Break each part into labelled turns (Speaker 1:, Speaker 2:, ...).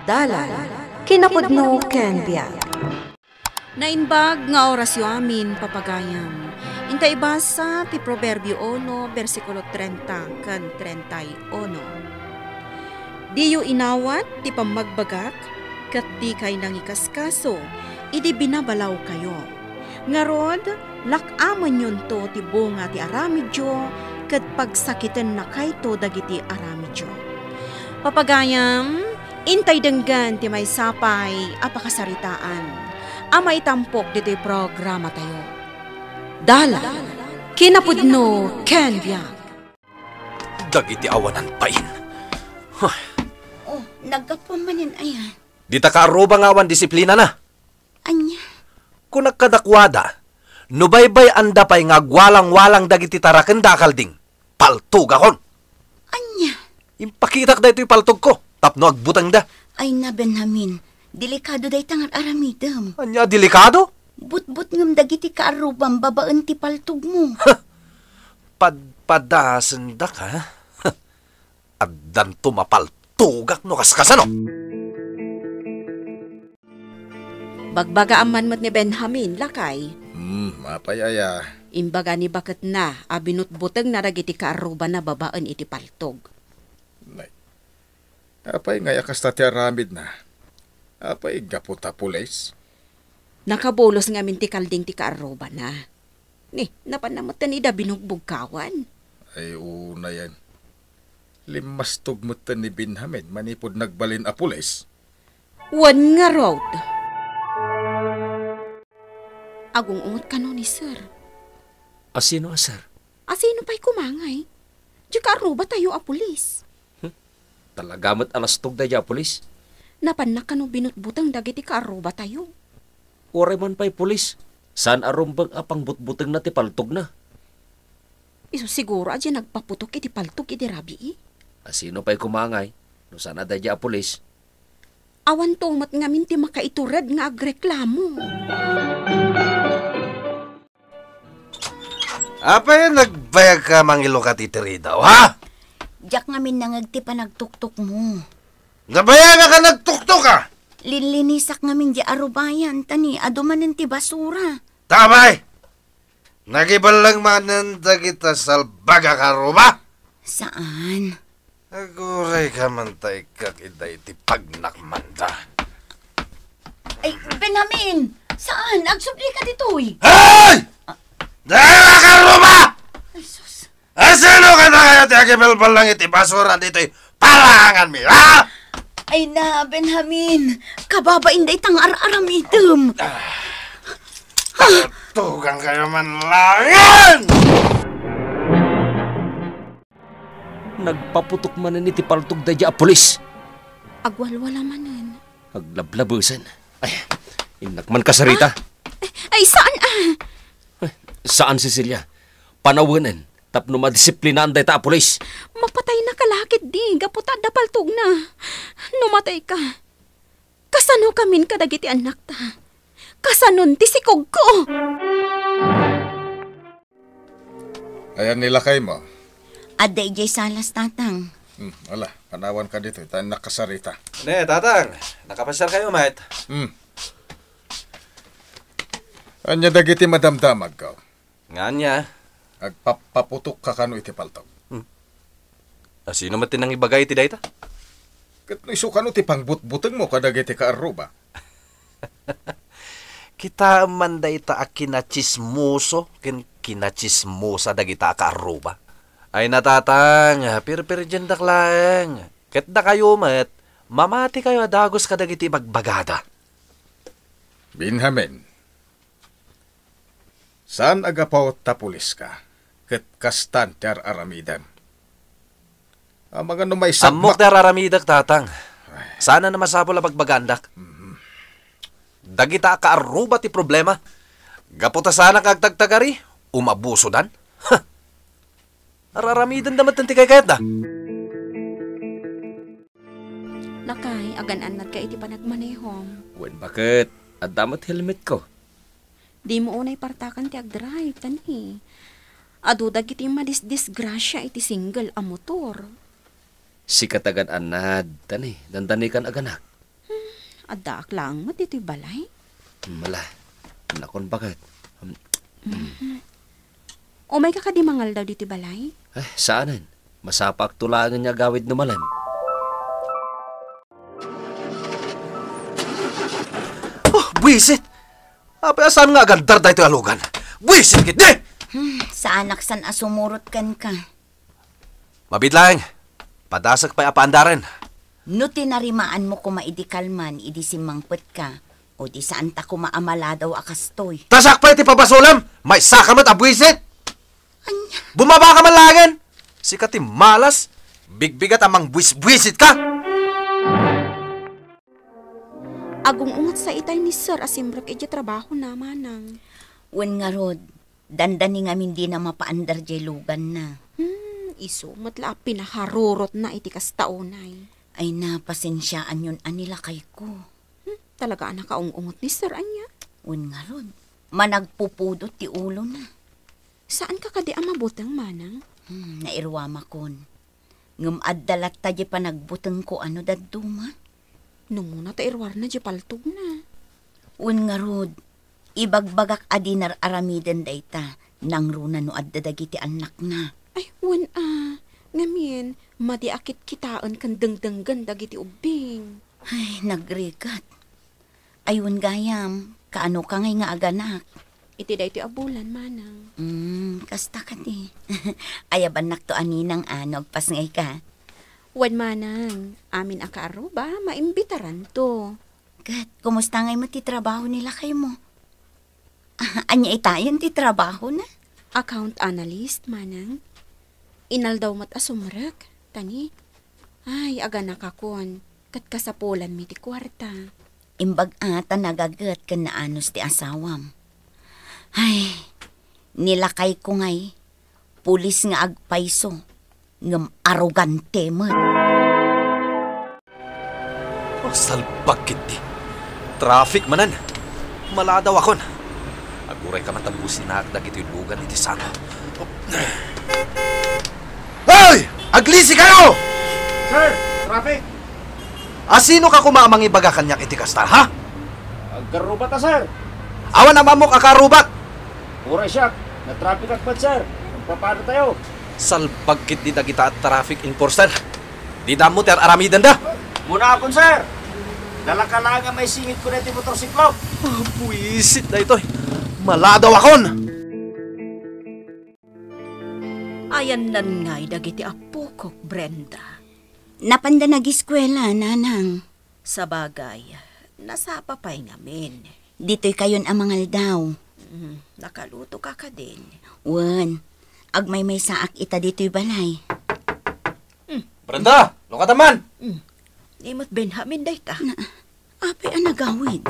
Speaker 1: Dalan, kinapudno ken biag.
Speaker 2: Nainbag nga orasyo amin, papagayam. Inta ibasa ti Proverbio 1, versikulo 30 kan 31. Diyo inawat ti pamagbagak, kat di kay nangikaskaso, idi binabalaw kayo. Ngarod, lakaman yun to ti bunga ti aramidyo, kat pagsakitan na kayto dagiti aramidyo. Papagayam, intay denggan ti may sapay, apakasaritaan. Amay tampok dito programa tayo. Dalan, kinapudno ken biag.
Speaker 3: Dagiti awanan pain.
Speaker 4: Oh, nagkapamanin ayan.
Speaker 3: Di ta kaaruba nga awan disiplina na.
Speaker 4: Anya?
Speaker 3: Kung nagkadakwada, nubaybay anda pa'y nga walang-walang dagiti taraken dakal ding. Paltog akon.
Speaker 4: Anya?
Speaker 3: Impakitak da ito'y paltog ko. Tapno agbutang da.
Speaker 4: Ay na, Benjamin. Delikado day tangan aramidam.
Speaker 3: Anya, delikado?
Speaker 4: But-but ngam dagiti kaarubam babaan ti paltog mo.
Speaker 3: Padpadasan da ka. Addan tumapaltugak no kaskasano.
Speaker 2: Bagbaga aman mat ni Benjamin, lakay.
Speaker 5: Mapayaya.
Speaker 2: Imbaga ni bakit na, abinutbuteng na dagiti kaaruba na babaan iti paltog.
Speaker 5: Nay. Apay nga yakas ta ti aramid na. Apay gaputa pulis.
Speaker 2: Nakabolos nga min ti kalding ti kaaruba na. Ni, napanamatan ida binugbog kawan.
Speaker 5: Ay una yan. Limas tugmutan ni Benjamin manipod nagbalin a pulis.
Speaker 2: Wan nga road. Agong ungot ka no ni sir.
Speaker 3: Asino, sir?
Speaker 2: Asino pa'y kumangay? Di kaaruba tayo a pulis.
Speaker 3: Talagamat alas tog da polis.
Speaker 2: Napanak ka no binutbutang dagiti kaaruba tayo.
Speaker 3: Ore man pa'y polis. Saan arumbang apang butbutang na ti paltog na?
Speaker 2: Iso siguro adya nagpaputok iti paltog iti rabi.
Speaker 3: Asino pa'y kumangay? No sana da polis.
Speaker 2: Awan tomat nga minti makaiturad nga agreklamo.
Speaker 3: Apa yan nagbayag ka mangilo ka titiri daw, ha?
Speaker 4: Diyak ngamin nangagti pa nagtuktok mo.
Speaker 3: Nabayag ka nagtuktok ka?
Speaker 4: Linlinisak ngamin di arubayan, tani, adumanan ti basura.
Speaker 3: Tamay! Nagibalang mananda kita salbaga ka ruba?
Speaker 4: Saan?
Speaker 3: Aguray ka mantay kakita iti pagnakmanda.
Speaker 4: Ay, Benjamin! Saan? Agsubli ka dito'y.
Speaker 3: Hey! Dahil ka ruba!
Speaker 4: Ay, sus.
Speaker 3: Asino ka na kaya ti agibelbal lang iti basura dito'y palangan mi, ha?
Speaker 4: Ay na, Benjamin. Kababain day tang ar-aramidam.
Speaker 3: Tugang kayo man langan! Nagpaputok manan iti paltog da dya polis.
Speaker 2: Agwalwala manan.
Speaker 3: Aglablabusan. Ay, inakman ka sarita.
Speaker 2: Ay, saan
Speaker 3: Saan, Cecilia? Panawanan. Tapno madisiplinaan da ita polis.
Speaker 2: Mapatay na kalakit di. Gaputa da paltog na. Numatay ka. Kasano kamin kadagiti anak ta? Kasanon ti sikog ko.
Speaker 5: Ayan nilakay mo.
Speaker 4: Aday jay salas tatang.
Speaker 5: Wala, panawan ka dito. Tayo nakasarita.
Speaker 3: Ne, tatang. Nakapasyal kayo, mate.
Speaker 5: Anya dagiti madamdamag ka.
Speaker 3: Nga niya.
Speaker 5: Agpaputok ka kano iti paltog.
Speaker 3: Sino matin ang ibagay iti dayta?
Speaker 5: Kat iso kano ti pangbutbuteng mo kadagiti kaaruba.
Speaker 3: Kita man dayta a kinachismoso, kinachismosa dagita kaaruba. Ay natatang, pir-pir dyan daklang. Ket da kayo mat, mamati kayo adagos kadagiti bagbagada.
Speaker 5: Benjamin, saan agapaw tapulis ka? Ket kastan ter aramidan. Ang mga numay
Speaker 3: Amok
Speaker 5: sabak.
Speaker 3: na raramidak, tatang. Sana na masapol ang pagbagandak. Dagita kaaruba ti problema. Gaputa sana kagtagtagari, umabuso dan. Raramidan naman tanti kay kayat da.
Speaker 2: Lakay, agan-anat ka iti panagmanehom.
Speaker 3: Wen, bakit? At damat helmet ko.
Speaker 2: Di mo unay partakan ti agdrive, tani. Adudag iti madisgrasya iti single a motor.
Speaker 3: Si katagan anad, tani, dandani kan aganak.
Speaker 2: adak lang, matito'y balay.
Speaker 6: Mala, nakon bakit?
Speaker 2: O may kakadimangal daw dito'y balay?
Speaker 6: Saanan? Masapak tulangan niya gawid numalan.
Speaker 3: Oh, buisit! Apa saan nga gandar da ito alugan? Buisit kit di!
Speaker 4: Sa anak san asumurot kan ka.
Speaker 3: Mabitlang, padasak pa apaandaran.
Speaker 4: No tinarimaan mo kumaidikal man, idi simangpet ka. O di saan ta kumaamala daw akastoy.
Speaker 3: Tasak pa iti pabasulam! May sakamat abuisit!
Speaker 4: Anya,
Speaker 3: Bumaba ka man langan! Sikat malas! Bigbigat amang buwis-buwisit ka!
Speaker 2: Agong ungat sa itay ni Sir Asimbrak iti trabaho na manang.
Speaker 4: wen nga rod, dandani nga di na mapaandar jay lugan na.
Speaker 2: Iso, matla pinaharurot na iti kastaunay.
Speaker 4: Ay napasensyaan yun anila kay ko.
Speaker 2: Talaga anak kaungungot ni Sir Anya.
Speaker 4: Wen nga rod, managpupudot ti ulo na.
Speaker 2: Saan ka kadi ang mabutang manang?
Speaker 4: Nairwama kon. Ngam addalat ta di pa nagbuteng ko ano daduma.
Speaker 2: Nung muna ta irwar na di paltog na.
Speaker 4: Wen nga rod, ibagbagak adinar aramiden dayta nang runa no adda dagiti anak na.
Speaker 2: Ay, wan ngamin, madiakit kitaan kan dengdenggan dagiti ubing.
Speaker 4: Ay, nagrigat. Ayun gayam, kaano ka ngay nga aganak?
Speaker 2: Iti da iti abulan manang.
Speaker 4: Kasta ka di. Ayaban nak to aninang anog pas ngay ka.
Speaker 2: Wan manang, amin akaro ba, maimbitaran to.
Speaker 4: Kat, kumusta ngay mo ti trabaho nila kay mo? Anya itayan ti trabaho na?
Speaker 2: Account analyst manang. Inal daw mat asumrek, tani. Ay, aga nakakon, kat kasapulan mi ti kwarta.
Speaker 4: Imbag ata nagagat ka na anos ti asawam. Ay, nilakay ko ngay, pulis nga agpaiso, ngam arogante mo.
Speaker 3: Oh, salbag kiti. Traffic manan. Maladaw akon. Aguray ka matabusin na agdag ito'y lugan iti sana. Oh. Hoy! Aglisi kayo!
Speaker 5: Sir, traffic!
Speaker 3: Asino ka kumamang ibaga kanyak iti kastar, ha?
Speaker 5: Agkarubat na, sir!
Speaker 3: Awan na mamok akarubat!
Speaker 5: Uray siya, na-traffic akbat, sir. Magpapano tayo?
Speaker 3: Salbagkit di kita at traffic enforcer. Di damo ter aramidan da.
Speaker 5: Muna akon, sir! Dalakalaga may singit ko na iti motorsiklo.
Speaker 3: Oh, buwisit na ito. Maladaw akon.
Speaker 2: Ayan nan ngay dagiti apo ko, Brenda.
Speaker 4: Napanda nag-eskwela, nanang.
Speaker 2: Sa bagay, nasapa pa'y ngamin.
Speaker 4: Dito'y kayon amangal daw.
Speaker 2: Nakaluto ka ka din.
Speaker 4: Wen, agmay may saak ita dito'y balay.
Speaker 3: Brenda, lukataman.
Speaker 2: Imot Benjamin day ta.
Speaker 4: Apay ang nagawid.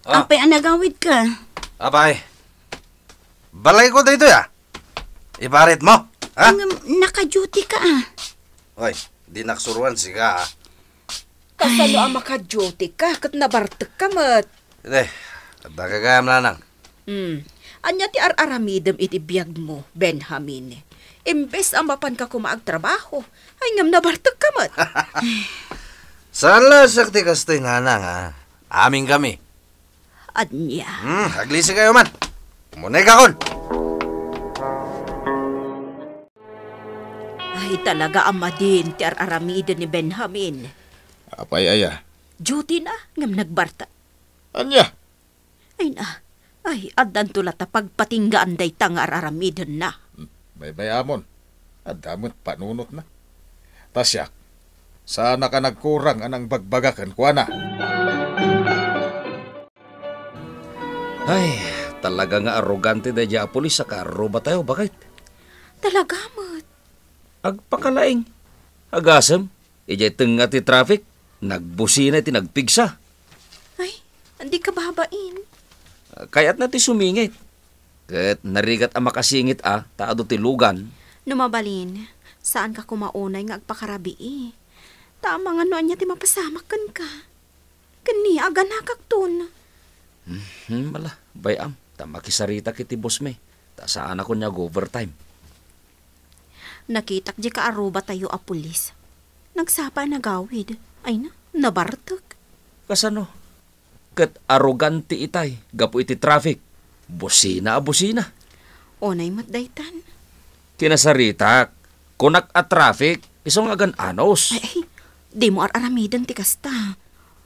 Speaker 4: Apay ang nagawid ka.
Speaker 3: Abay. Balay ko dito ya. Ibarit mo. Ha?
Speaker 4: Naka-duty ka
Speaker 3: Hoy, di naksuruan siga ha.
Speaker 2: Kasano ang maka-duty ka, kat nabartek ka mat.
Speaker 3: Hindi, kadagagayam lanang.
Speaker 2: Anya ti ar-aramidem iti biyag mo, Benjamin. Imbes ang mapan ka kumaag trabaho, ay ngam nabartek ka mat.
Speaker 3: Saan lasak ti kastoy nanang ha? Aming kami.
Speaker 2: Anya.
Speaker 3: Aglisi kayo man. Munay ka kon.
Speaker 2: Ay talaga ama din ti ar-aramidem ni Benjamin.
Speaker 5: Apay aya.
Speaker 2: Duty na, ngam nagbarta.
Speaker 5: Anya?
Speaker 2: Ay na, ay adan tulata pagpatinggaan day tang ar-aramidem na.
Speaker 5: Bay amon. At damot panunot na. Tasyak, sana ka nagkurang anang bagbagakan ko na.
Speaker 6: Ay, talaga nga arrogante da dya pulis sa karuba tayo. Bakit?
Speaker 2: Talaga mat.
Speaker 6: Agpakalaing. Agasam, ijay tenga ti traffic. Nagbusina ti nagpigsa.
Speaker 2: Ay, hindi ka babain.
Speaker 6: Kaya't na ti sumingit. Kat narigat ang makasingit taado ti lugan.
Speaker 2: Numabalin, saan ka kumaunay nga agpakarabi Tama nga noan niya ti mapasamak kan ka. Kani aga nakakton.
Speaker 6: Mala, bayam. Tamakisarita kiti boss me. Ta saan ako niya overtime.
Speaker 2: Nakitak di ka aruba tayo a pulis. Nagsapa na gawid. Ay na, nabartag.
Speaker 6: Kasano? Kat arogante itay, gapo iti traffic. Busina a busina.
Speaker 2: Onay matdaytan.
Speaker 6: Kinasaritak, kunak a traffic, isong agan anos.
Speaker 2: Ay, di mo aramidan ti kasta.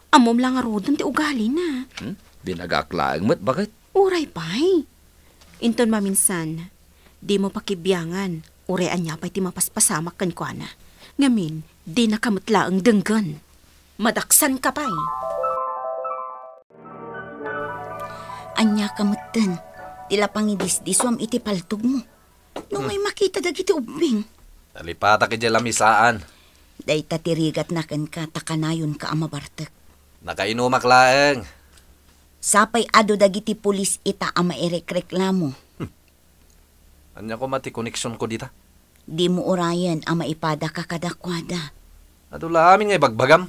Speaker 2: Amom lang arudan ti ugali na.
Speaker 6: Binagaklaang mat, bakit?
Speaker 2: Uray pa'y. Inton maminsan, di mo pakibiyangan. Urean niya pa'y ti mapaspasamak kan kwa na. Ngamin, di nakamutla ang denggan. Madaksan ka pa'y.
Speaker 4: Anya kamutan, tila pangidis-diswam iti paltog mo. No may makita dagiti ubing.
Speaker 3: Talipata ki lamisaan.
Speaker 4: Day tatirigat na kan ka, takanayon ka amabartek.
Speaker 3: Nakainumak laeng.
Speaker 4: Sapay ado dagiti pulis ita ama irekreklamo.
Speaker 3: Anya ko mati koneksyon ko dita.
Speaker 4: Di mo orayan ama ipada ka kadakwada.
Speaker 3: Adula amin nga ibagbagam.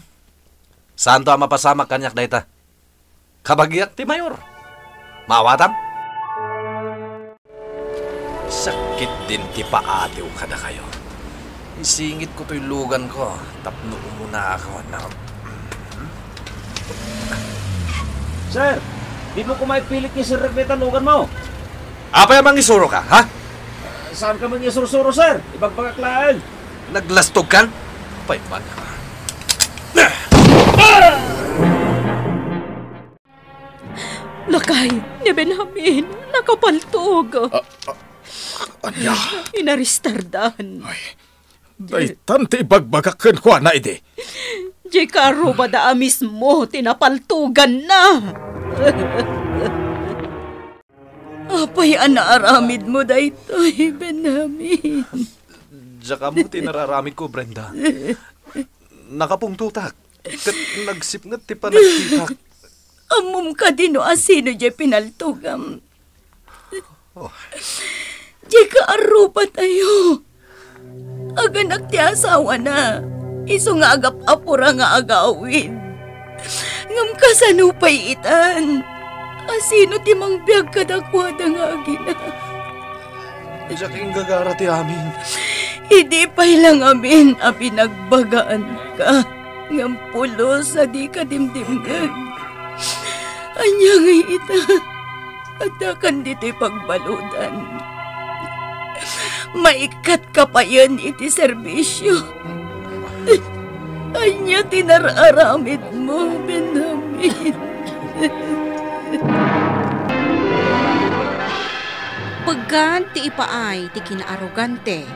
Speaker 3: Saan to ang mapasamak kanyak dayta? Kabagyak ti mayor. Mawatam? Sakit din ti paatiw kada kayo. Isingit ko to'y lugan ko. Tapno muna ako na.
Speaker 6: Sir, di mo ko maipilit ni Sir Rekleta lugan mo.
Speaker 3: Apa yung mangisuro ka, ha?
Speaker 6: Saan ka man isurusuro, sir? Ibagbagaklaan.
Speaker 3: Naglastog kan? Pay man.
Speaker 2: Lakay, ni Benjamin, nakapaltog.
Speaker 5: Anya,
Speaker 2: Inaristardan.
Speaker 5: daytan ti ibagbagakan ko na ide.
Speaker 2: Di ka aruba da mismo, tinapaltugan na. Apay anaaramid mo daytoy, Benjamin.
Speaker 3: Diyan ka mo tinararamid ko, Brenda. Nakapungtutak. Kat nagsipngat ti panagtitak.
Speaker 2: Amom ka din o asino di pinaltugam. Di ka aruba tayo. Aganak ti asawa na. Iso nga agap-apura nga agawid. Ngam kasanupay itan. Asino ti mangbiag kadakwada nga agina.
Speaker 3: Diyan kang gagara ti amin.
Speaker 2: Hindi pa'y lang amin a pinagbagaan ka. Ngam pulos sa di ka dimdimgan. Anya nga ita. Adakan dito'y pagbaludan. Maikat ka pa yan iti serbisyo. Anya tinararamid mo, Benjamin. Pagkan ti ipaay ti kinaarogante,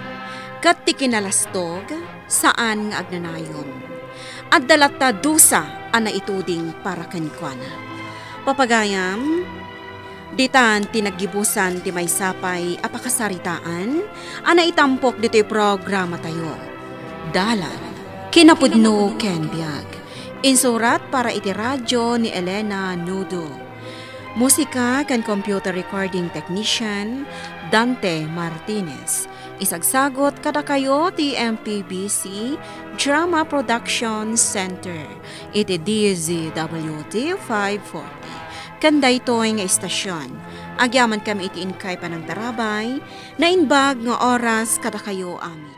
Speaker 2: kat ti kinalastog, saan nga agnanayon. At dalata dusa ana ituding para kanikwana. Papagayam, ditan tinaggibusan ti may sapay apakasaritaan, ana itampok dito'y programa tayo. Dalan, kinapudno Ken Biag. Insurat para iti radyo ni Elena Nudo. Musika kan computer recording technician Dante Martinez. Isagsagot kada kayo ti MPBC Drama Production Center. Iti DZWT 540. Kanday to'y nga istasyon. Agyaman kami iti inkay pa ng tarabay na inbag nga oras kada kayo amin.